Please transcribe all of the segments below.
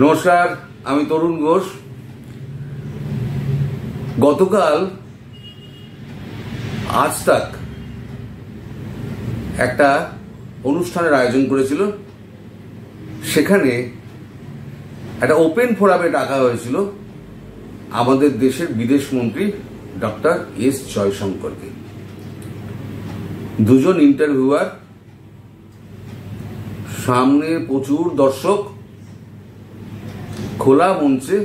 নমস্কার, আমি তরুণ ঘোষ। গতকাল আজ তাক একটা অনুষ্ঠানের আয়োজন করেছিল। সেখানে একটা ওপেন ফোরামে ডাকা হয়েছিল আমাদের দেশের বিদেশ মন্ত্রী ডক্টর এস জয়শঙ্করকে। দুজন ইন্টারভিউয়ার, সামনে প্রচুর দর্শক, খোলা মঞ্চে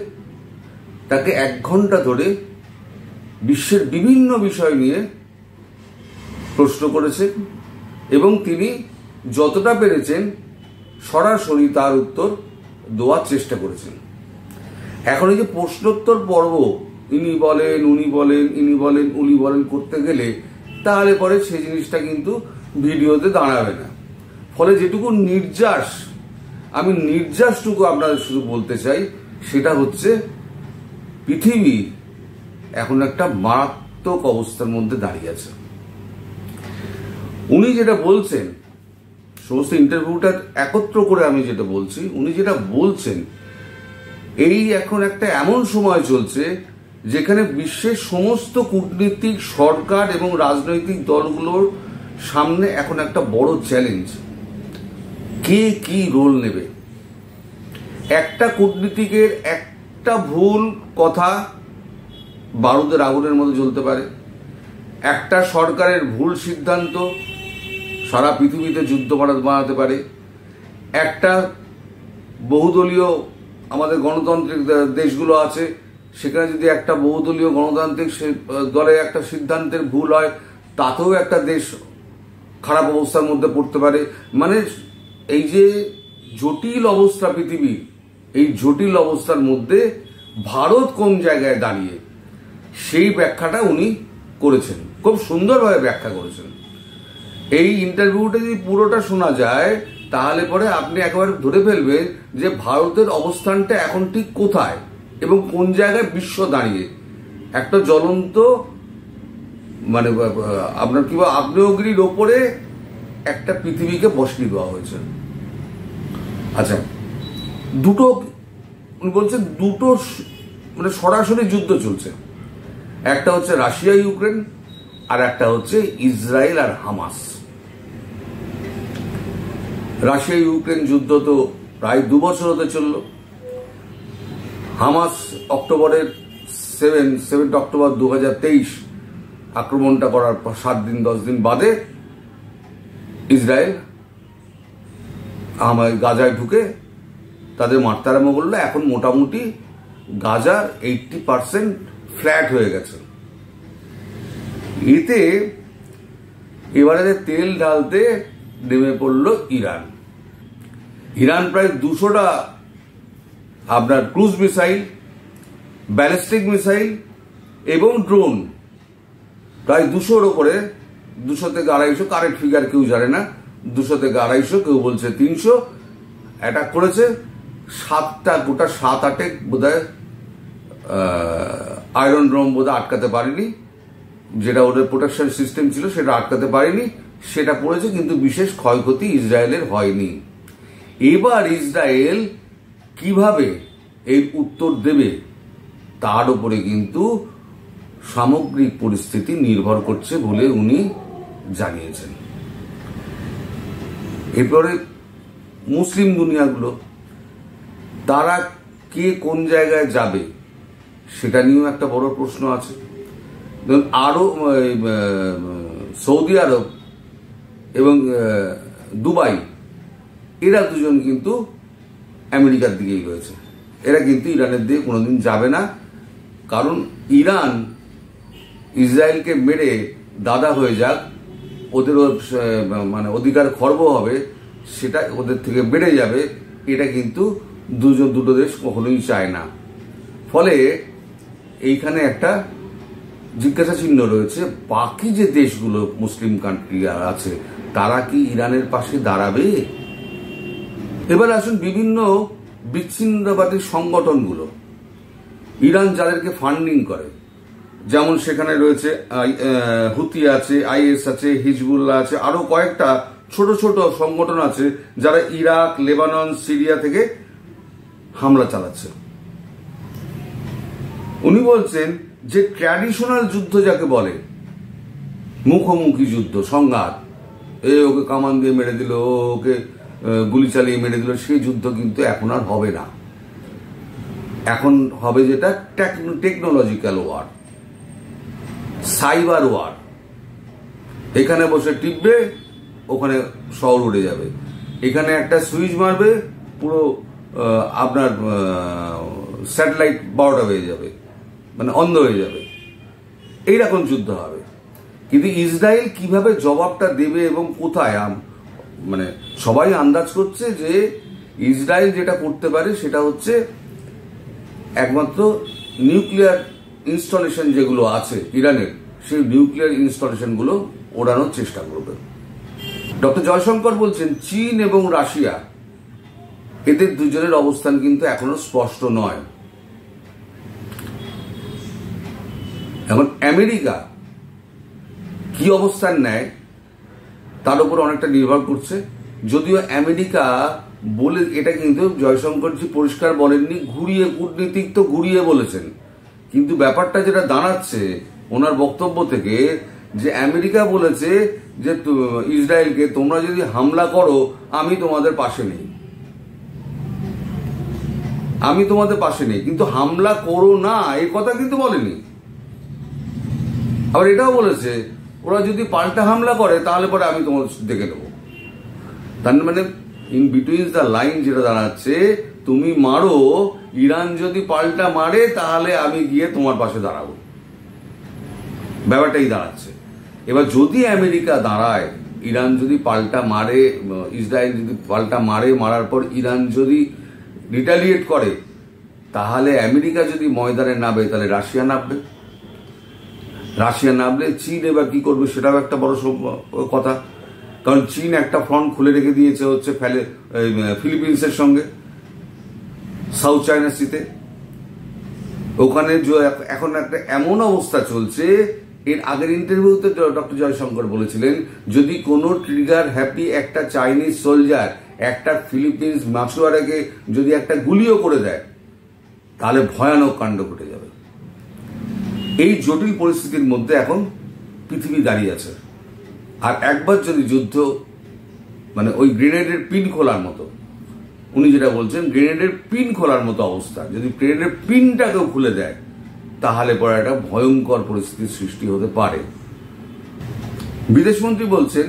তাকে 1 ঘন্টা ধরে বিশ্বের বিভিন্ন বিষয় নিয়ে প্রশ্ন করেছে এবং তিনি যতটা পেরেছেন সরাসরি তার উত্তর দেওয়ার চেষ্টা করেছেন। এখন এই যে প্রশ্নোত্তর পর্ব, ইনি বলেন, উনি বলেন, ইনি বলেন, উনি বলেন করতে গেলে তাহলে পরে সেই জিনিসটা কিন্তু ভিডিওতে দাঁড়াবে না। ফলে যেটুকু আমি নির্যাসটুকু আপনাদের শুধু বলতে চাই, সেটা হচ্ছে পৃথিবী এখন একটা মারাত্মক অবস্থার মধ্যে দাঁড়িয়ে আছে। উনি যেটা বলছেন, সমস্ত ইন্টারভিউটা একত্র করে আমি যেটা বলছি, উনি যেটা বলছেন, এই এখন একটা এমন সময় চলছে যেখানে বিশ্বের সমস্ত কূটনীতিক, সরকার এবং রাজনৈতিক দলগুলোর সামনে এখন একটা বড় চ্যালেঞ্জ, কে কি রোল নেবে। একটা কূটনীতিকের একটা ভুল কথা বারুদের আগুনের মতো জ্বলতে পারে, একটা সরকারের ভুল সিদ্ধান্ত সারা পৃথিবীতে যুদ্ধ বানাতে পারে, একটা বহুদলীয় আমাদের গণতান্ত্রিক দেশগুলো আছে, সেখানে যদি একটা বহুদলীয় গণতান্ত্রিক দলের একটা সিদ্ধান্তের ভুল হয়, তাতেও একটা দেশ খারাপ অবস্থার মধ্যে পড়তে পারে। মানে এই যে জটিল অবস্থা পৃথিবী, এই জটিল অবস্থার মধ্যে ভারত কোন জায়গায় দাঁড়িয়ে, সেই ব্যাখ্যাটা উনি করেছেন, খুব সুন্দরভাবে ব্যাখ্যা করেছেন। এই ইন্টারভিউটা যদি পুরোটা শোনা যায় তাহলে পরে আপনি একেবারে ধরে ফেলবেন যে ভারতের অবস্থানটা এখন ঠিক কোথায় এবং কোন জায়গায় বিশ্ব দাঁড়িয়ে। একটা জ্বলন্ত মানে আপনার কি বলে আগ্নেয়গিরির ওপরে একটা পৃথিবীকে বসিয়ে দেওয়া হয়েছে। আচ্ছা, দুটো উনি বলছেন, দুটো মানে সরাসরি যুদ্ধ চলছে। একটা হচ্ছে রাশিয়া ইউক্রেন, আর একটা হচ্ছে ইসরায়েল আর হামাস। রাশিয়া ইউক্রেন যুদ্ধ তো প্রায় 2 বছর হতে চলল। হামাস অক্টোবরের 7 অক্টোবর 2023 আক্রমণটা করার 7-10 দিন বাদে ইসরায়েল গাজায় ঢুকে তাদের মারতে আরম্ভ করলো। এখন মোটামুটি গাজার 80% ফ্ল্যাট হয়ে গেছে। এতে এবারে তেল ঢালতে নেমে পড়ল ইরান। ইরান প্রায় 200টা আপনার ক্রুজ মিসাইল, ব্যালিস্টিক মিসাইল এবং ড্রোন, প্রায় 200-র ওপরে, 200 থেকে 250, কারেক্ট ফিগার কেউ জানে না, 200 থেকে 250, কেউ বলছে 300 অ্যাটাক করেছে। 7-8 বোধহয় আয়রন ড্রোম বোধহয় আটকাতে পারেনি, যেটা ওদের প্রোটেকশন সিস্টেম ছিল সেটা আটকাতে পারেনি, সেটা পড়েছে, কিন্তু বিশেষ ক্ষয়ক্ষতি ইসরায়েলের হয়নি। এবার ইসরায়েল কিভাবে এই উত্তর দেবে তার উপরে কিন্তু সামগ্রিক পরিস্থিতি নির্ভর করছে বলে উনি জানিয়েছেন। এরপরে মুসলিম দুনিয়াগুলো, তারা কে কোন জায়গায় যাবে সেটা নিয়েও একটা বড় প্রশ্ন আছে। আরো সৌদি আরব এবং দুবাই, এরা দুজন কিন্তু আমেরিকার দিকেই রয়েছে। এরা কিন্তু ইরানের দিকে কোনোদিন যাবে না, কারণ ইরান ইসরায়েলকে মেরে দাদা হয়ে যাক, ওদের মানে অধিকার খর্ব হবে, সেটা ওদের থেকে বেড়ে যাবে, এটা কিন্তু দুটো দেশ কখনোই চায় না। ফলে এইখানে একটা জিজ্ঞাসা চিহ্ন রয়েছে, বাকি যে দেশগুলো মুসলিম কান্ট্রি আছে তারা কি ইরানের পাশে দাঁড়াবে? এবার আসুন বিভিন্ন বিচ্ছিন্নতাবাদী সংগঠনগুলো, ইরান যাদেরকে ফান্ডিং করে, যেমন সেখানে রয়েছে হুতি আছে, আইএস আছে, হিজবুল্লাহ আছে, আরো কয়েকটা ছোট ছোট সংগঠন আছে যারা ইরাক, লেবানন, সিরিয়া থেকে হামলা চালাচ্ছে। উনি বলছেন যে ট্র্যাডিশনাল যুদ্ধ যাকে বলে, মুখোমুখি যুদ্ধ, সংঘাত, ওকে কামান দিয়ে মেরে দিল, ওকে গুলি চালিয়ে মেরে দিল, সেই যুদ্ধ কিন্তু এখন আর হবে না। এখন হবে যেটা টেকনোলজিক্যাল ওয়ার, সাইবার ওয়ার। এখানে বসে টিপবে, ওখানে শহর উড়ে যাবে। এখানে একটা সুইচ মারবে, পুরো আপনার স্যাটেলাইট 12টা হয়ে যাবে, মানে অন্ধ হয়ে যাবে। এইরকম যুদ্ধ হবে। কিন্তু ইসরায়েল কিভাবে জবাবটা দেবে এবং কোথায়, মানে সবাই আন্দাজ করছে যে ইসরায়েল যেটা করতে পারে সেটা হচ্ছে একমাত্র নিউক্লিয়ার ইনস্টলেশন যেগুলো আছে ইরানের, সেই নিউক্লিয়ার ইনস্টলেশনগুলো ওড়ানোর চেষ্টা করবে। ডক্টর জয়শঙ্কর বলছেন চীন এবং রাশিয়া, এদের দুজনের অবস্থান কিন্তু এখনো স্পষ্ট নয়। এখন আমেরিকা কি অবস্থান নেয় তার উপর অনেকটা নির্ভর করছে। যদিও আমেরিকা বলে, এটা কিন্তু জয়শঙ্করজি পরিষ্কার বলেননি, ঘুরিয়ে, কূটনীতিক তো ঘুরিয়ে বলেছেন, কিন্তু ব্যাপারটা যেটা দাঁড়াচ্ছে ওনার বক্তব্য থেকে, যে আমেরিকা বলেছে যে ইসরায়েলকে তোমরা যদি হামলা করো আমি তোমাদের পাশে নেই, আমি তোমাদের পাশে নেই, কিন্তু হামলা করো না এই কথা কিন্তু বলেনি। আবার এটাও বলেছে ওরা যদি পাল্টা হামলা করে তাহলে পরে আমি তোমার দেখে নেবো। তার মানে ইন বিটুইন দ্য লাইন যেটা দাঁড়াচ্ছে, তুমি মারো, ইরান যদি পাল্টা মারে তাহলে আমি গিয়ে তোমার পাশে দাঁড়াবো, ব্যাপারটাই দাঁড়াচ্ছে। এবার যদি আমেরিকা দাঁড়ায়, ইরান যদি পাল্টা মারে, ইসরায়েল যদি পাল্টা মারে, মারার পর ইরান যদি রিটালিয়েট করে, তাহলে আমেরিকা যদি ময়দানে নামবে তাহলে রাশিয়া নামবে। রাশিয়া নামলে চীন এবার কি করবে সেটাও একটা বড় কথা, কারণ চীন একটা ফ্রন্ট খুলে রেখে দিয়েছে হচ্ছে ফিলিপিন্সের সঙ্গে, সাউথ চায়না সিতে। ওখানে এখন একটা এমন অবস্থা চলছে, এর আগের ইন্টারভিউতে ডক্টর জয়শঙ্কর বলেছিলেন যদি কোনো ট্রিগার হ্যাপি একটা চাইনিজ সোলজার একটা ফিলিপিন্স মাছুয়ারাকে যদি একটা গুলিও করে দেয় তাহলে ভয়ানক কাণ্ড ঘটে যাবে। এই জটিল পরিস্থিতির মধ্যে এখন পৃথিবী দাঁড়িয়ে আছে। আর একবার যদি যুদ্ধ, মানে ওই গ্রেনেডের পিন খোলার মতো, উনি যেটা বলছেন গ্রেনেডের পিন খোলার মতো অবস্থা, যদি গ্রেনেডের পিনটাকেও খুলে দেয় তাহলে পরে একটা ভয়ঙ্কর পরিস্থিতির সৃষ্টি হতে পারে। বিদেশমন্ত্রী বলছেন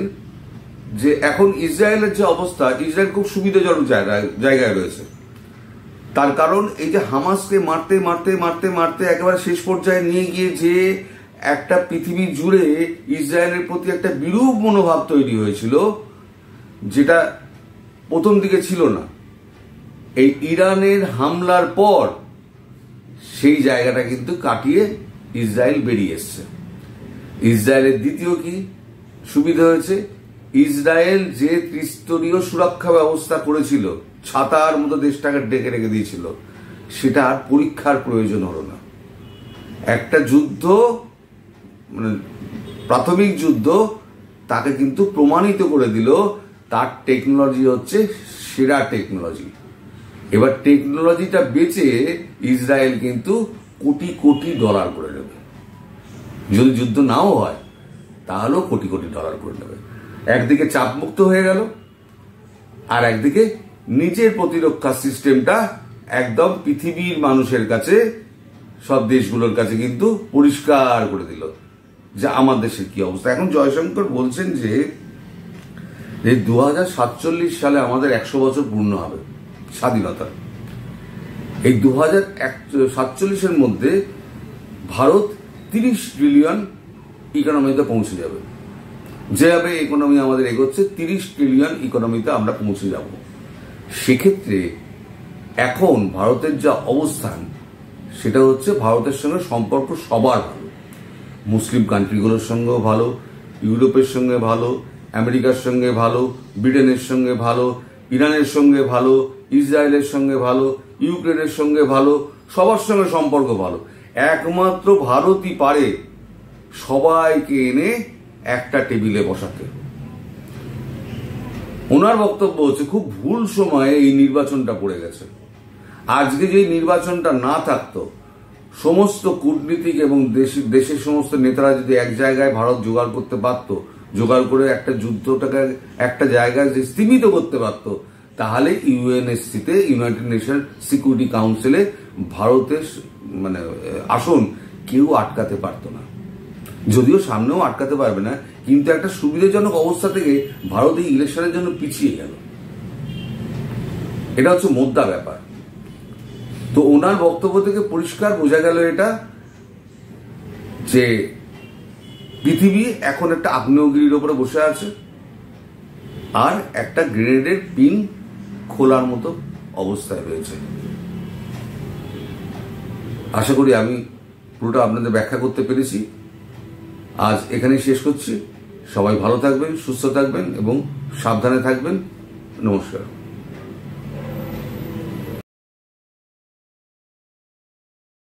যে এখন ইসরায়েলের যে অবস্থা, ইসরায়েল খুব সুবিধাজনক জায়গায় রয়েছে। তার কারণ এই যে হামাসকে মারতে মারতে মারতে মারতে একেবারে শেষ পর্যায়ে নিয়ে গিয়ে যে একটা পৃথিবী জুড়ে ইসরায়েলের প্রতি একটা বিরূপ মনোভাব তৈরি হয়েছিল, যেটা প্রথম দিকে ছিল না, এই ইরানের হামলার পর সেই জায়গাটা কিন্তু কাটিয়ে ইসরায়েল বেরিয়ে এসছে। ইসরায়েলের দ্বিতীয় কি সুবিধা হয়েছে, ইসরায়েল যে ত্রিস্তরীয় সুরক্ষা ব্যবস্থা করেছিল, ছাতার মতো দেশটাকে ডেকে রেখে দিয়েছিল, সেটা আর পরীক্ষার প্রয়োজন হলো না। একটা যুদ্ধ, মানে প্রাথমিক যুদ্ধ, তাকে কিন্তু প্রমাণিত করে দিল তার টেকনোলজি হচ্ছে সেরা টেকনোলজি। এবার টেকনোলজিটা বেচে ইসরায়েল কিন্তু কোটি কোটি ডলার করে নেবে। যদি যুদ্ধ নাও হয় তাহলেও কোটি কোটি ডলার করে নেবে। একদিকে চাপমুক্ত হয়ে গেল, আর একদিকে নিজের প্রতিরক্ষা সিস্টেমটা একদম পৃথিবীর মানুষের কাছে, সব দেশগুলোর কাছে কিন্তু পরিষ্কার করে দিল যে আমার দেশের কি অবস্থা। এখন জয়শঙ্কর বলছেন যে 2047 সালে আমাদের 100 বছর পূর্ণ হবে স্বাধীনতার। এই 2047-এর মধ্যে ভারত 30 ট্রিলিয়ন ইকোনমিতে পৌঁছে যাবে। যেভাবে ইকোনমি আমাদের এগোচ্ছে, 30 ট্রিলিয়ন ইকোনমিতে আমরা পৌঁছে যাব। সেক্ষেত্রে এখন ভারতের যা অবস্থান, সেটা হচ্ছে ভারতের সঙ্গে সম্পর্ক সবার ভালো, মুসলিম কান্ট্রিগুলোর সঙ্গেও ভালো, ইউরোপের সঙ্গে ভালো, আমেরিকার সঙ্গে ভালো, ব্রিটেনের সঙ্গে ভালো, ইরানের সঙ্গে ভালো, ইসরায়েলের সঙ্গে ভালো, ইউক্রেনের সঙ্গে ভালো, সবার সঙ্গে সম্পর্ক ভালো। একমাত্র ভারতই পারে সবাইকে এনে একটা টেবিলে বসাতে। ওনার বক্তব্য হচ্ছে খুব ভুল সময়ে এই নির্বাচনটা পড়ে গেছে। আজকে যে নির্বাচনটা না থাকতো, সমস্ত কূটনীতিক এবং দেশের সমস্ত নেতারা যদি এক জায়গায় ভারত জোগাড় করতে পারত, জোগাড় করে একটা যুদ্ধটাকে একটা জায়গায় স্তীমিত করতে পারত, তাহলে ইউএনএসসিতে, ইউনাইটেড নেশন সিকিউরিটি কাউন্সিলে ভারতের মানে আসন কেউ আটকাতে পারত না। যদিও সামনেও আটকাতে পারবে না, কিন্তু একটা সুবিধাজনক অবস্থা থেকে ভারত এই ইলেকশনের জন্য পিছিয়ে গেল। এটা হচ্ছে মোদ্দা ব্যাপার। তো ওনার বক্তব্য থেকে পরিষ্কার বোঝা গেল এটা যে পৃথিবী এখন একটা আগ্নেয়গিরির উপরে বসে আছে, আর একটা গ্রেনেডের পিন খোলার মতো অবস্থায় রয়েছে। আশা করি আমি পুরোটা আপনাদের ব্যাখ্যা করতে পেরেছি। আজ এখানেই শেষ করছি। সবাই ভালো থাকবেন, সুস্থ থাকবেন এবং সাবধানে থাকবেন। নমস্কার।